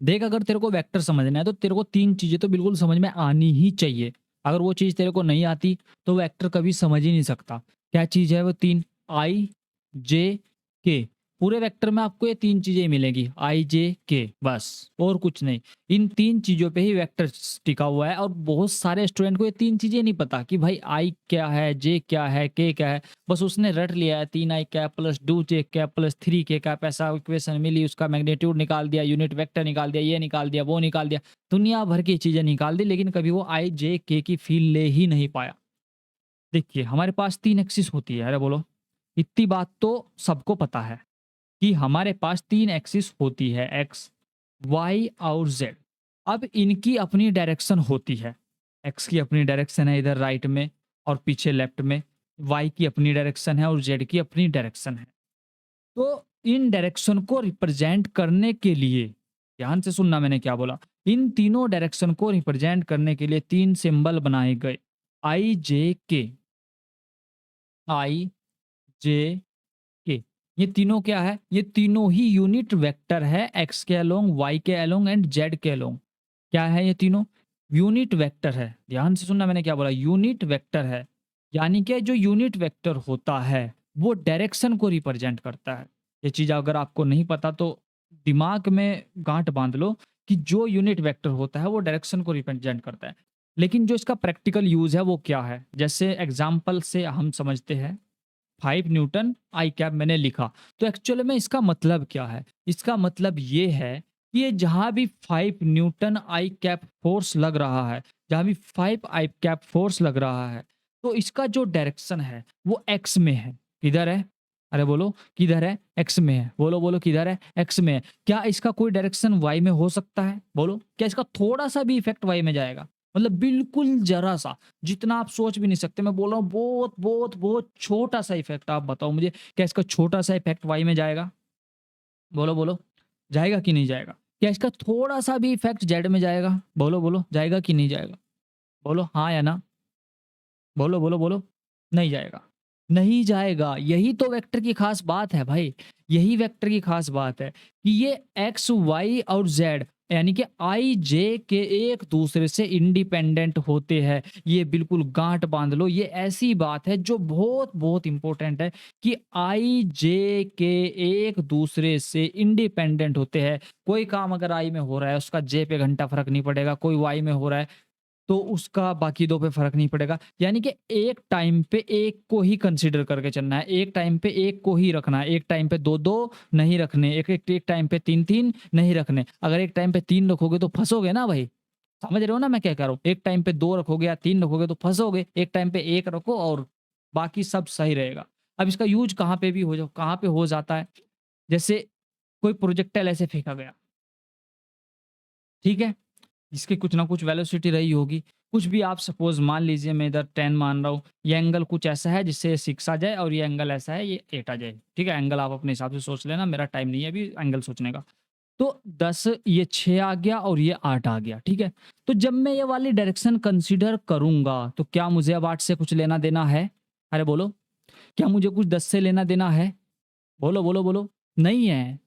देख, अगर तेरे को वेक्टर समझना है तो तेरे को 3 चीज़ें तो बिल्कुल समझ में आनी ही चाहिए। अगर वो चीज़ तेरे को नहीं आती तो वेक्टर कभी समझ ही नहीं सकता। क्या चीज़ है वो 3? आई, जे, के। पूरे वेक्टर में आपको ये 3 चीज़ें मिलेंगी, आई, जे, के, बस और कुछ नहीं। इन 3 चीज़ों पे ही वेक्टर टिका हुआ है और बहुत सारे स्टूडेंट को ये 3 चीज़ें नहीं पता कि भाई आई क्या है, जे क्या है, के क्या है। बस उसने रट लिया है 3 आई कैप प्लस 2 जे कैप प्लस 3 के कैप, ऐसा इक्वेशन मिली, उसका मैग्नीट्यूड निकाल दिया, यूनिट वेक्टर निकाल दिया, ये निकाल दिया, वो निकाल दिया, दुनिया भर की चीजें निकाल दी, लेकिन कभी वो आई जे के की फील ले ही नहीं पाया। देखिए, हमारे पास 3 एक्सिस होती है। अरे बोलो, इतनी बात तो सबको पता है कि हमारे पास 3 एक्सिस होती है, एक्स, वाई और जेड। अब इनकी अपनी डायरेक्शन होती है। एक्स की अपनी डायरेक्शन है इधर राइट में और पीछे लेफ्ट में, वाई की अपनी डायरेक्शन है और जेड की अपनी डायरेक्शन है। तो इन डायरेक्शन को रिप्रेजेंट करने के लिए, ध्यान से सुनना मैंने क्या बोला, इन तीनों डायरेक्शन को रिप्रेजेंट करने के लिए 3 सिंबल बनाए गए, आई जे के, आई जे के। ये तीनों क्या है? ये तीनों ही यूनिट वेक्टर है, एक्स के अलोंग, वाई के अलोंग एंड जेड के अलोंग। क्या है ये तीनों? यूनिट वेक्टर है। ध्यान से सुनना मैंने क्या बोला, यूनिट वेक्टर है। यानी कि जो यूनिट वेक्टर होता है वो डायरेक्शन को रिप्रेजेंट करता है। ये चीज अगर आपको नहीं पता तो दिमाग में गांठ बांध लो कि जो यूनिट वेक्टर होता है वो डायरेक्शन को रिप्रेजेंट करता है। लेकिन जो इसका प्रैक्टिकल यूज है वो क्या है, जैसे एग्जाम्पल से हम समझते हैं। 5 न्यूटन आई कैप मैंने लिखा, तो एक्चुअली में इसका मतलब क्या है? इसका मतलब ये है कि ये जहां भी 5 न्यूटन आई कैप फोर्स लग रहा है, जहां भी 5 आई कैप फोर्स लग रहा है, तो इसका जो डायरेक्शन है वो एक्स में है। किधर है? अरे बोलो किधर है? एक्स में है। बोलो बोलो किधर है? एक्स में है। क्या इसका कोई डायरेक्शन वाई में हो सकता है? बोलो, क्या इसका थोड़ा सा भी इफेक्ट वाई में जाएगा? मतलब बिल्कुल जरा सा, जितना आप सोच भी नहीं सकते। मैं बोल रहा हूँ बहुत बहुत बहुत छोटा सा इफेक्ट। आप बताओ मुझे, क्या इसका छोटा सा इफेक्ट वाई में जाएगा? बोलो बोलो, जाएगा कि नहीं जाएगा? क्या इसका थोड़ा सा भी इफेक्ट जेड में जाएगा? बोलो बोलो, जाएगा कि नहीं जाएगा? बोलो हाँ या ना। बोलो बोलो बोलो, नहीं जाएगा। नहीं जाएगा। यही तो वेक्टर की खास बात है भाई। यही वेक्टर की खास बात है कि ये एक्स वाई और जेड यानी कि आई जे के एक दूसरे से इंडिपेंडेंट होते हैं। ये बिल्कुल गांठ बांध लो, ये ऐसी बात है जो बहुत बहुत इंपॉर्टेंट है कि आई जे के एक दूसरे से इंडिपेंडेंट होते हैं। कोई काम अगर आई में हो रहा है उसका जे पे घंटा फर्क नहीं पड़ेगा, कोई वाई में हो रहा है तो उसका बाकी 2 पे फ़र्क नहीं पड़ेगा। यानी कि एक टाइम पे एक को ही कंसीडर करके चलना है, एक टाइम पे एक को ही रखना है, एक टाइम पे 2-2 नहीं रखने, एक टाइम पे 3-3 नहीं रखने। अगर एक टाइम पे 3 रखोगे तो फँसोगे ना भाई। समझ रहे हो ना मैं क्या कह रहा हूँ? एक टाइम पे 2 रखोगे या 3 रखोगे तो फँसोगे, एक टाइम पे 1 रखो और बाकी सब सही रहेगा। अब इसका यूज़ कहाँ पे हो जाता है? जैसे कोई प्रोजेक्टाइल ऐसे फेंका गया, ठीक है? इसकी कुछ ना कुछ वेलोसिटी रही होगी। कुछ भी आप सपोज़ मान लीजिए, मैं इधर 10 मान रहा हूँ, ये एंगल कुछ ऐसा है जिससे ये 6 आ जाए और ये एंगल ऐसा है ये 8 आ जाए। ठीक है? एंगल आप अपने हिसाब से सोच लेना, मेरा टाइम नहीं है अभी एंगल सोचने का। तो 10 ये 6 आ गया और ये 8 आ गया, ठीक है? तो जब मैं ये वाली डायरेक्शन कंसीडर करूँगा तो क्या मुझे अब 8 से कुछ लेना-देना है? अरे बोलो, क्या मुझे कुछ 10 से लेना-देना है? बोलो, बोलो, बोलो। नहीं है।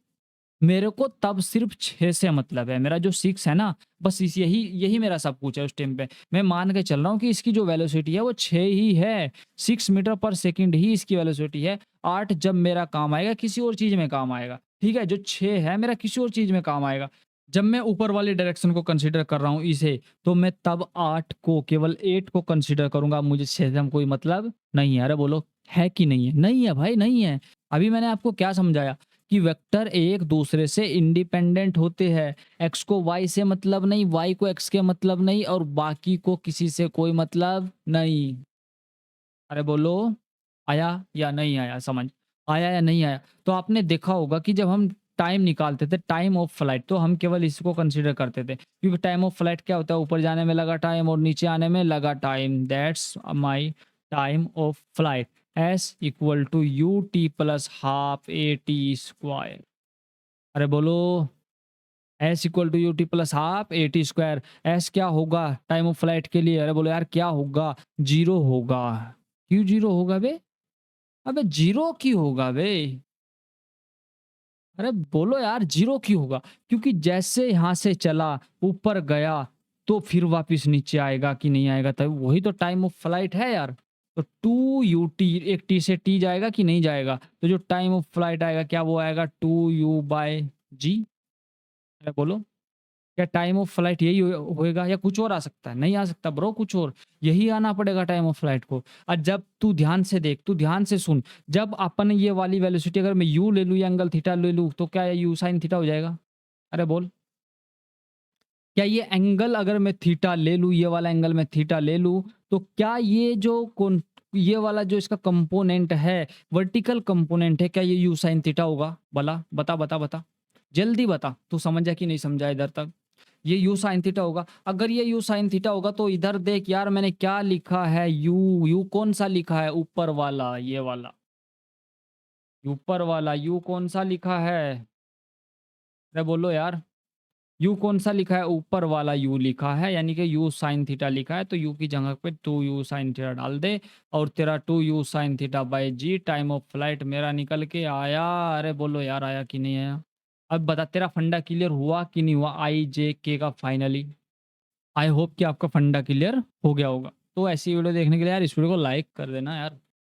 मेरे को तब सिर्फ़ 6 से मतलब है। मेरा जो 6 है ना, बस इस यही यही मेरा सब कुछ है उस टाइम पे। मैं मान के चल रहा हूँ कि इसकी जो वेलोसिटी है वो 6 ही है। 6 मीटर पर सेकंड ही इसकी वेलोसिटी है। 8 जब मेरा काम आएगा किसी और चीज़ में काम आएगा। ठीक है? जो 6 है मेरा किसी और चीज़ में काम आएगा। जब मैं ऊपर वाली डायरेक्शन को कंसीडर कर रहा हूँ इसे, तो मैं तब 8 को केवल 8 को कंसीडर करूँगा। मुझे 6 से कोई मतलब नहीं है। अरे बोलो, है कि नहीं है? नहीं है भाई, नहीं है। अभी मैंने आपको क्या समझाया? कि वेक्टर एक दूसरे से इंडिपेंडेंट होते हैं। एक्स को वाई से मतलब नहीं, वाई को एक्स के मतलब नहीं और बाकी को किसी से कोई मतलब नहीं। अरे बोलो, आया या नहीं आया समझ? आया या नहीं आया? तो आपने देखा होगा कि जब हम टाइम निकालते थे, टाइम ऑफ फ्लाइट, तो हम केवल इसको कंसीडर करते थे क्योंकि टाइम ऑफ फ्लाइट क्या होता है? ऊपर जाने में लगा टाइम और नीचे आने में लगा time. That's my time of flight. S equal to U T plus half A T square. अरे बोलो, S equal to U T plus half A T square. S क्या होगा टाइम ऑफ फ्लाइट के लिए? अरे बोलो यार क्या होगा? जीरो होगा। क्यों जीरो होगा बे? अबे जीरो क्यों होगा बे? अरे बोलो यार, जीरो क्यों होगा? क्योंकि जैसे यहाँ से चला, ऊपर गया, तो फिर वापस नीचे आएगा कि नहीं आएगा, तब वही तो टाइम ऑफ फ्लाइट है यार। तो टू यू टी, एक टी से टी जाएगा कि नहीं जाएगा, तो जो टाइम ऑफ फ्लाइट आएगा क्या वो आएगा 2u/g। अरे बोलो, क्या टाइम ऑफ फ्लाइट यही होएगा या कुछ और आ सकता है? नहीं आ सकता ब्रो, कुछ और, यही आना पड़ेगा टाइम ऑफ फ्लाइट को। और जब तू ध्यान से देख, तू ध्यान से सुन, जब अपन ये वाली वेलोसिटी अगर मैं यू ले लूँ या एंगल थीटा ले लूँ, तो क्या यू साइन थीटा हो जाएगा? अरे बोल, क्या ये एंगल अगर मैं थीटा ले लूँ, ये वाला एंगल मैं थीटा ले लूँ, तो क्या ये जो कौन, ये वाला जो इसका कंपोनेंट है, वर्टिकल कंपोनेंट है, क्या ये यू साइन थीटा होगा? भला बता बता बता, जल्दी बता, तू समझा कि नहीं समझा इधर तक? ये यू साइन थीटा होगा। अगर ये यू साइन थीटा होगा तो इधर देख यार, मैंने क्या लिखा है, यू, यू कौन सा लिखा है? ऊपर वाला, ये वाला ऊपर वाला यू कौन सा लिखा है? अरे बोलो यार, यू कौन सा लिखा है? ऊपर वाला यू लिखा है, यानी कि यू साइन थीटा लिखा है, तो यू की जगह पे 2u साइन थीटा डाल दे, और तेरा 2u sine theta by G time of flight मेरा निकल के आया। अरे बोलो यार, आया कि नहीं आया? अब बता, तेरा फंडा क्लियर हुआ कि नहीं हुआ आई जे के का फाइनली? आई होप कि आपका फंडा क्लियर हो गया होगा। तो ऐसी वीडियो देखने के लिए यार इस वीडियो को लाइक कर देना यार।